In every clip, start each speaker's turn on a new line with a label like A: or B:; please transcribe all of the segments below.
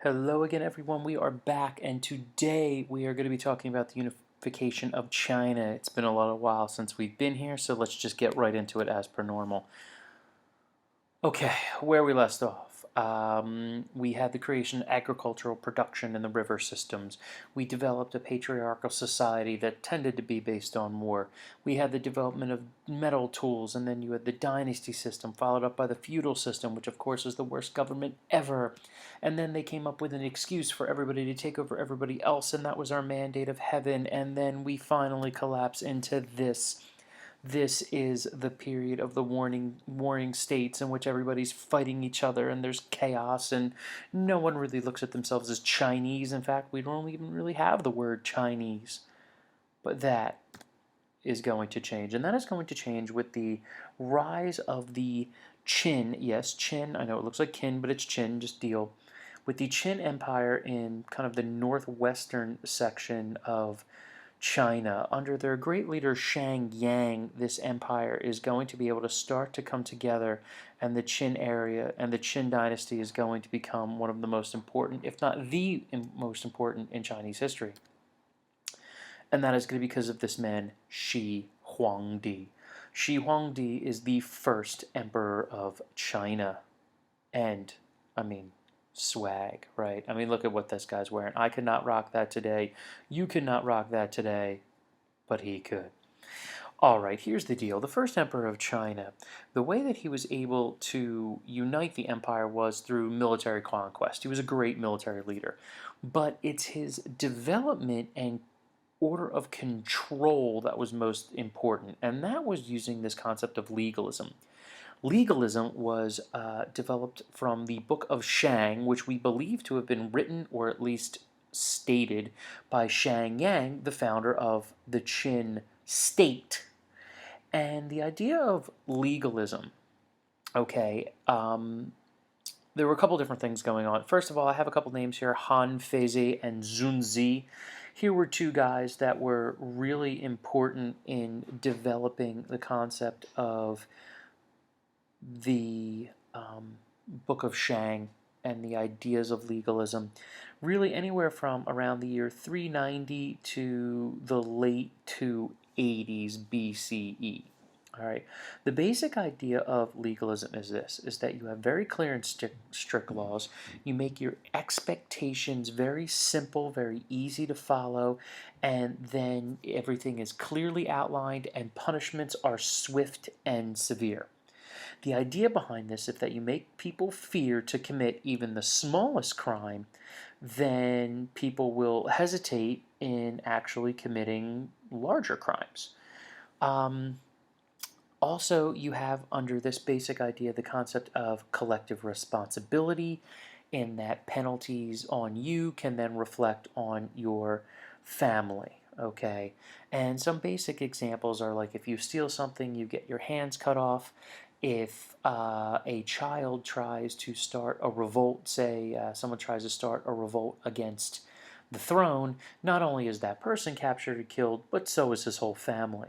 A: Hello again, everyone. We are back, and today we are going to be talking about the unification of China. It's been a little while since we've been here, so let's just get right into it as per normal. Okay, where we left off. We had the creation of agricultural production in the river systems. We developed a patriarchal society that tended to be based on war. We had the development of metal tools, and then you had the dynasty system, followed up by the feudal system, which of course is the worst government ever. And then they came up with an excuse for everybody to take over everybody else, and that was our mandate of heaven. And then we finally collapse into this. This is the period of the warring states in which everybody's fighting each other and there's chaos and no one really looks at themselves as Chinese. In fact, we don't even really have the word Chinese. But that is going to change. And that is going to change with the rise of the Qin. Yes, Qin. I know it looks like Qin, but it's Qin. Just deal. With the Qin Empire in kind of the northwestern section of China, under their great leader Shang Yang, this empire is going to be able to start to come together, and the Qin area and the Qin dynasty is going to become one of the most important, if not the most important, in Chinese history. And that is going to be because of this man, Shi Huangdi. Shi Huangdi is the first emperor of China. And, I mean, swag, right? I mean, look at what this guy's wearing. I could not rock that today. You could not rock that today, but he could. All right, here's the deal. The first emperor of China, the way that he was able to unite the empire was through military conquest. He was a great military leader, but it's his development and order of control that was most important, and that was using this concept of legalism. Legalism was developed from the Book of Shang, which we believe to have been written or at least stated by Shang Yang, the founder of the Qin state. And the idea of legalism, okay, there were a couple different things going on. First of all, I have a couple names here, Han Feize and Zunzi. Here were two guys that were really important in developing the concept of the Book of Shang and the ideas of legalism, really anywhere from around the year 390 to the late 280s BCE. All right. The basic idea of legalism is this, is that you have very clear and strict laws. You make your expectations very simple, very easy to follow, and then everything is clearly outlined and punishments are swift and severe. The idea behind this is that you make people fear to commit even the smallest crime, then people will hesitate in actually committing larger crimes. Also, you have under this basic idea the concept of collective responsibility, in that penalties on you can then reflect on your family. Okay, and some basic examples are like if you steal something, you get your hands cut off. If a child tries to start a revolt, say someone tries to start a revolt against the throne, not only is that person captured or killed, but so is his whole family.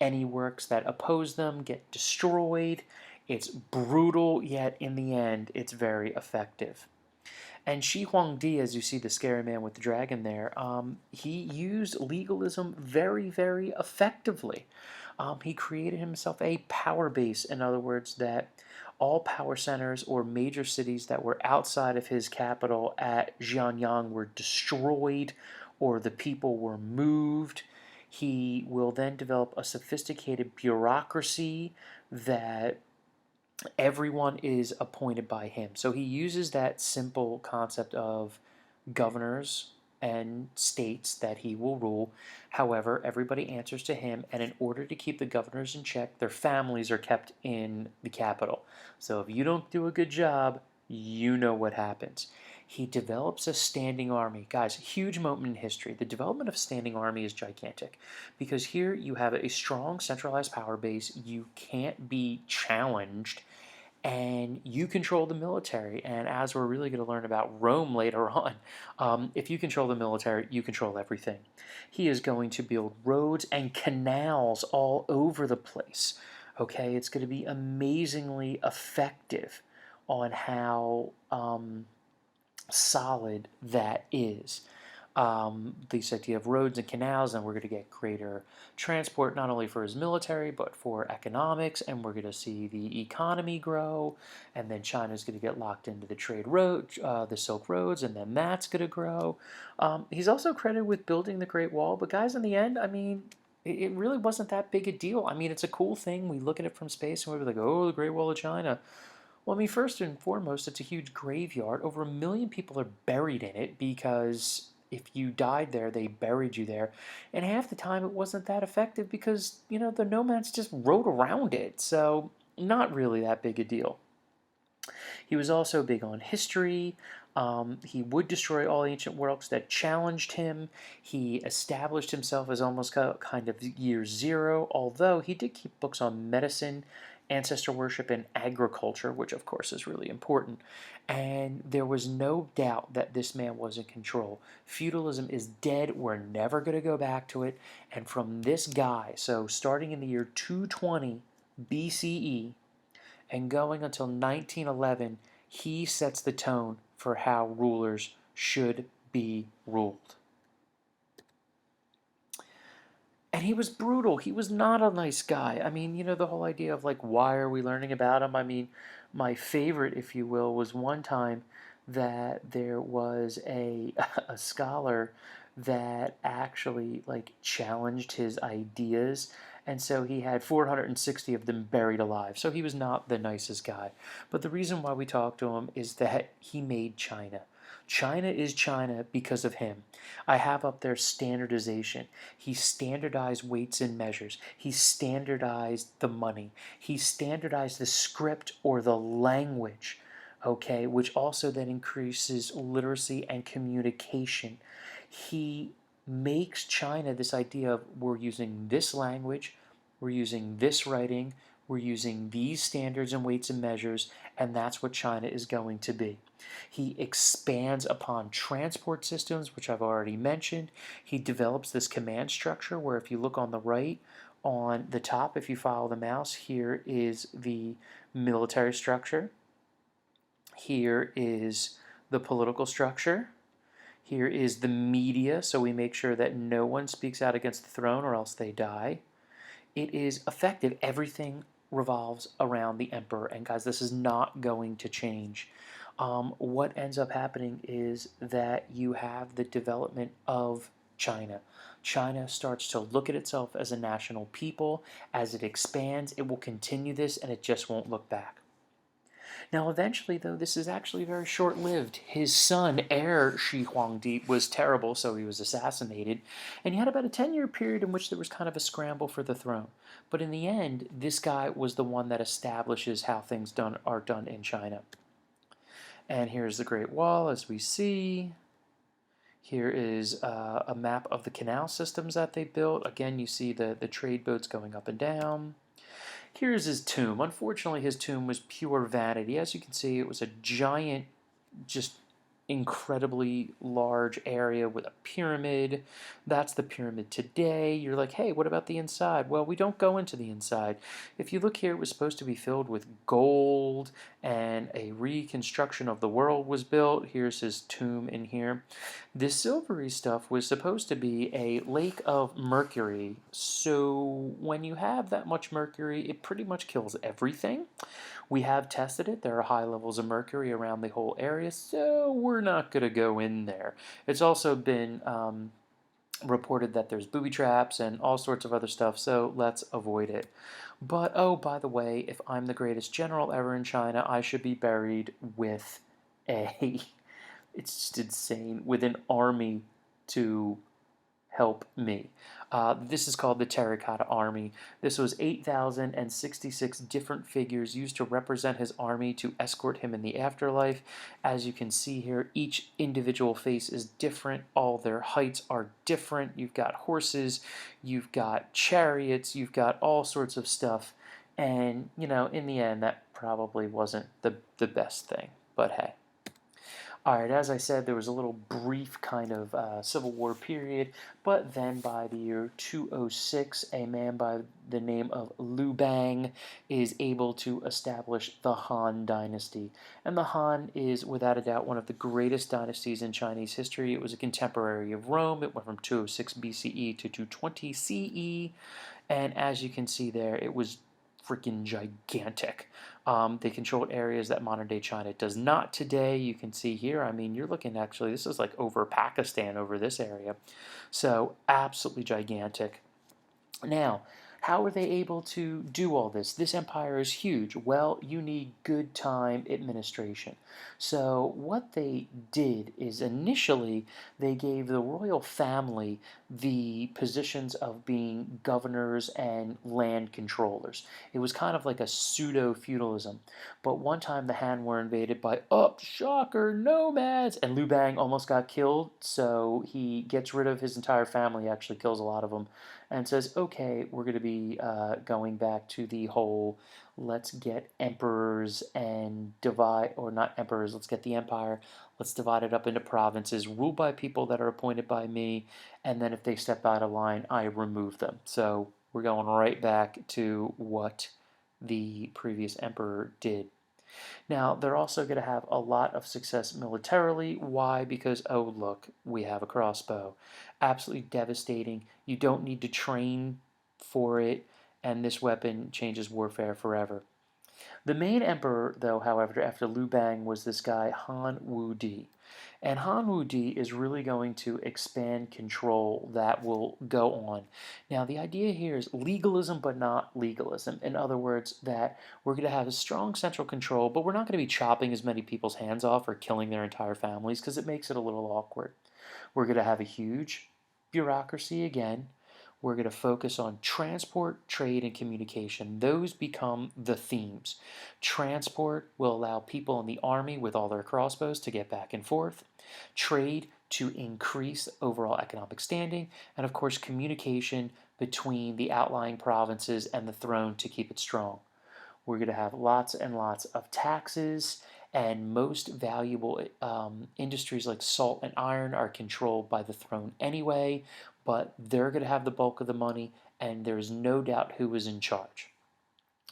A: Any works that oppose them get destroyed. It's brutal, yet in the end, it's very effective. And Shi Huangdi, as you see the scary man with the dragon there, he used legalism very, very effectively. He created himself a power base, in other words, that all power centers or major cities that were outside of his capital at Xianyang were destroyed or the people were moved. He will then develop a sophisticated bureaucracy that everyone is appointed by him. So he uses that simple concept of governors and states that he will rule. However, everybody answers to him, and in order to keep the governors in check, their families are kept in the capital. So if you don't do a good job, you know what happens. He develops a standing army. Guys, huge moment in history. The development of standing army is gigantic because here you have a strong centralized power base. You can't be challenged and you control the military. And as we're really going to learn about Rome later on, if you control the military, you control everything. He is going to build roads and canals all over the place. Okay, it's going to be amazingly effective on how solid that is. This idea of roads and canals, and we're going to get greater transport not only for his military but for economics, and we're going to see the economy grow, and then China's going to get locked into the trade road, the Silk Roads, and then that's going to grow. He's also credited with building the Great Wall, but guys, in the end, I mean, it really wasn't that big a deal. I mean, it's a cool thing. We look at it from space and we're like, oh, the Great Wall of China. Well, I mean, first and foremost, it's a huge graveyard. Over 1 million people are buried in it because if you died there, they buried you there. And half the time it wasn't that effective because, the nomads just rode around it. So, not really that big a deal. He was also big on history. He would destroy all ancient works that challenged him. He established himself as almost kind of year zero, although he did keep books on medicine, ancestor worship, and agriculture, which of course is really important. And there was no doubt that this man was in control. Feudalism is dead. We're never going to go back to it. And from this guy, so starting in the year 220 BCE, and going until 1911, he sets the tone for how rulers should be ruled. And he was brutal. He was not a nice guy. I mean, the whole idea of like, why are we learning about him? I mean, my favorite, if you will, was one time that there was a, a scholar that actually like challenged his ideas, and so he had 460 of them buried alive. So he was not the nicest guy. But the reason why we talk to him is that he made China. China is China because of him. I have up there standardization. He standardized weights and measures. He standardized the money. He standardized the script or the language, okay, which also then increases literacy and communication. He makes China this idea of we're using this language, we're using this writing, we're using these standards and weights and measures, and that's what China is going to be. He expands upon transport systems, which I've already mentioned. He develops this command structure where if you look on the right, on the top, if you follow the mouse, here is the military structure. Here is the political structure. Here is the media, so we make sure that no one speaks out against the throne or else they die. It is effective. Everything revolves around the emperor. And guys, this is not going to change. What ends up happening is that you have the development of China. China starts to look at itself as a national people. As it expands, it will continue this and it just won't look back. Now, eventually, though, this is actually very short-lived. His son, heir Shi Huangdi, was terrible, so he was assassinated, and he had about a 10-year period in which there was kind of a scramble for the throne. But in the end, this guy was the one that establishes how things are done in China. And here's the Great Wall, as we see. Here is a map of the canal systems that they built. Again, you see the trade boats going up and down. Here's his tomb. Unfortunately, his tomb was pure vanity. As you can see, it was a giant, just incredibly large area with a pyramid. That's the pyramid today. You're like, hey, what about the inside? Well, we don't go into the inside. If you look here, it was supposed to be filled with gold, and a reconstruction of the world was built. Here's his tomb in here. This silvery stuff was supposed to be a lake of mercury. So when you have that much mercury, it pretty much kills everything. We have tested it. There are high levels of mercury around the whole area, so we're not going to go in there. It's also been reported that there's booby traps and all sorts of other stuff, so let's avoid it. But, oh, by the way, if I'm the greatest general ever in China, I should be buried with a, it's just insane, with an army to help me. This is called the Terracotta Army. This was 8,066 different figures used to represent his army to escort him in the afterlife. As you can see here, each individual face is different. All their heights are different. You've got horses, you've got chariots, you've got all sorts of stuff. And, in the end, that probably wasn't the best thing. But hey. All right, as I said, there was a little brief kind of civil war period, but then by the year 206, a man by the name of Liu Bang is able to establish the Han Dynasty. And the Han is, without a doubt, one of the greatest dynasties in Chinese history. It was a contemporary of Rome. It went from 206 BCE to 220 CE. And as you can see there, it was freaking gigantic. They controlled areas that modern day China does not today. You can see here, I mean, you're looking actually, this is like over Pakistan over this area. So, absolutely gigantic. Now, how are they able to do all this? This empire is huge. Well, you need good time administration. So, what they did is initially they gave the royal family the positions of being governors and land controllers. It was kind of like a pseudo feudalism. But one time the Han were invaded by, oh, shocker, nomads! And Liu Bang almost got killed, so he gets rid of his entire family, actually kills a lot of them and says, okay, we're going to be going back to the whole let's get emperors and divide, or not emperors, let's get the empire, let's divide it up into provinces, ruled by people that are appointed by me, and then if they step out of line, I remove them. So we're going right back to what the previous emperor did. Now, they're also going to have a lot of success militarily. Why? Because, oh, look, we have a crossbow. Absolutely devastating. You don't need to train for it, and this weapon changes warfare forever. The main emperor, though, however, after Liu Bang was this guy, Han Wudi. And Han Wudi is really going to expand control that will go on. Now, the idea here is legalism, but not legalism. In other words, that we're going to have a strong central control, but we're not going to be chopping as many people's hands off or killing their entire families because it makes it a little awkward. We're going to have a huge bureaucracy again. We're going to focus on transport, trade, and communication. Those become the themes. Transport will allow people in the army with all their crossbows to get back and forth. Trade to increase overall economic standing. And of course, communication between the outlying provinces and the throne to keep it strong. We're going to have lots and lots of taxes, and most valuable industries like salt and iron are controlled by the throne anyway, but they're going to have the bulk of the money, and there's no doubt who is in charge.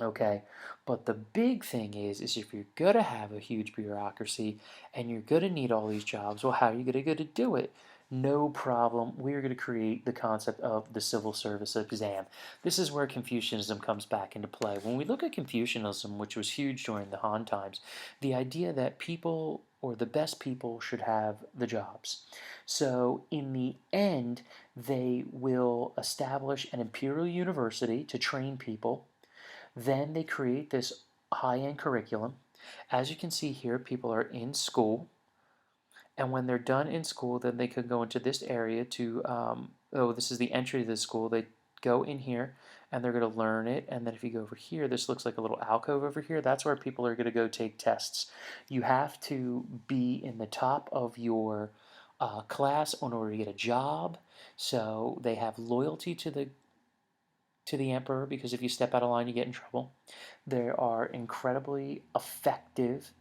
A: Okay, but the big thing is if you're going to have a huge bureaucracy and you're going to need all these jobs, well, how are you going to do it? No problem. We're going to create the concept of the civil service exam. This is where Confucianism comes back into play. When we look at Confucianism, which was huge during the Han times, the idea that people or the best people should have the jobs. So in the end, they will establish an imperial university to train people. Then they create this high-end curriculum. As you can see here, people are in school. And when they're done in school, then they can go into this area to, oh, this is the entry to the school. They go in here and they're going to learn it. And then if you go over here, this looks like a little alcove over here. That's where people are going to go take tests. You have to be in the top of your class in order to get a job. So they have loyalty to the emperor because if you step out of line, you get in trouble. They are incredibly effective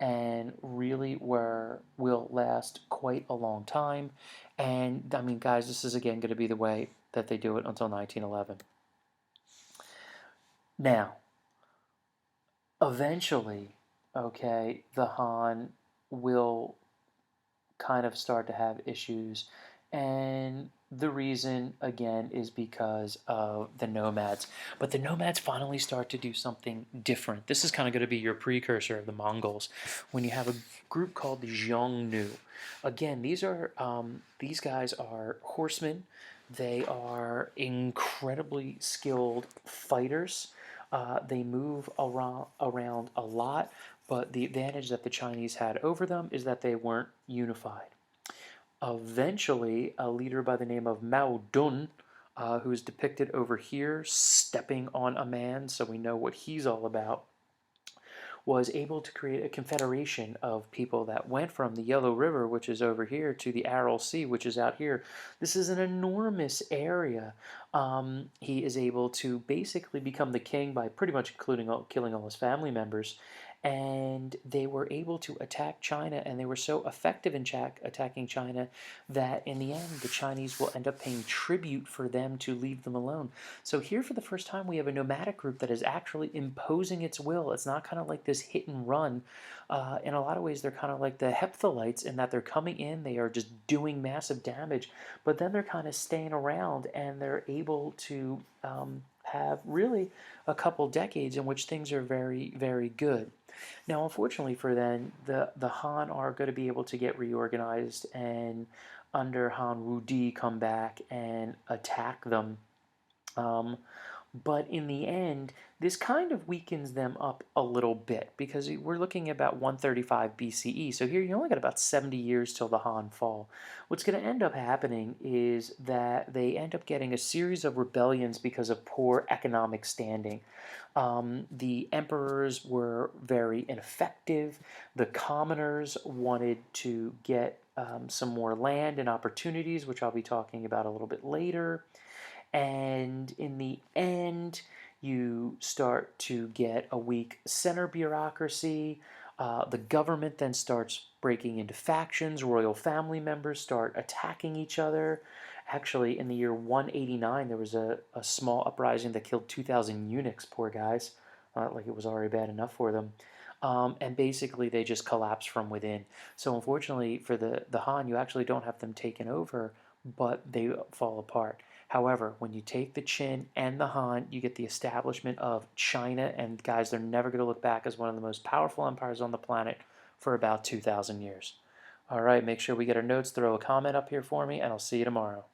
A: and really will last quite a long time. And I mean, guys, this is again going to be the way that they do it until 1911. Now, eventually, okay, the Han will kind of start to have issues. And the reason, again, is because of the nomads. But the nomads finally start to do something different. This is kind of going to be your precursor of the Mongols. When you have a group called the Xiongnu. Again, these guys are horsemen. They are incredibly skilled fighters. They move around a lot, but the advantage that the Chinese had over them is that they weren't unified. Eventually, a leader by the name of Mao Dun, who is depicted over here, stepping on a man, so we know what he's all about, was able to create a confederation of people that went from the Yellow River, which is over here, to the Aral Sea, which is out here. This is an enormous area. He is able to basically become the king by pretty much killing all his family members. and they were able to attack China, and they were so effective in attacking China that in the end the Chinese will end up paying tribute for them to leave them alone. So here for the first time we have a nomadic group that is actually imposing its will. It's not kind of like this hit and run. In a lot of ways they're kind of like the Hephthalites in that they're coming in, they are just doing massive damage, but then they're kind of staying around and they're able to have really a couple decades in which things are very, very good. Now, unfortunately for them, the Han are going to be able to get reorganized and under Han Wudi come back and attack them. Um, but in the end, this kind of weakens them up a little bit because we're looking at about 135 BCE. So here you only got about 70 years till the Han fall. What's going to end up happening is that they end up getting a series of rebellions because of poor economic standing. The emperors were very ineffective. The commoners wanted to get some more land and opportunities, which I'll be talking about a little bit later. And in the end, you start to get a weak center bureaucracy. The government then starts breaking into factions. Royal family members start attacking each other. Actually, in the year 189, there was a small uprising that killed 2,000 eunuchs, poor guys. Like it was already bad enough for them. And basically, they just collapse from within. So, unfortunately, for the Han, you actually don't have them taken over, but they fall apart. However, when you take the Qin and the Han, you get the establishment of China, and guys, they're never going to look back as one of the most powerful empires on the planet for about 2,000 years. All right, make sure we get our notes, throw a comment up here for me, and I'll see you tomorrow.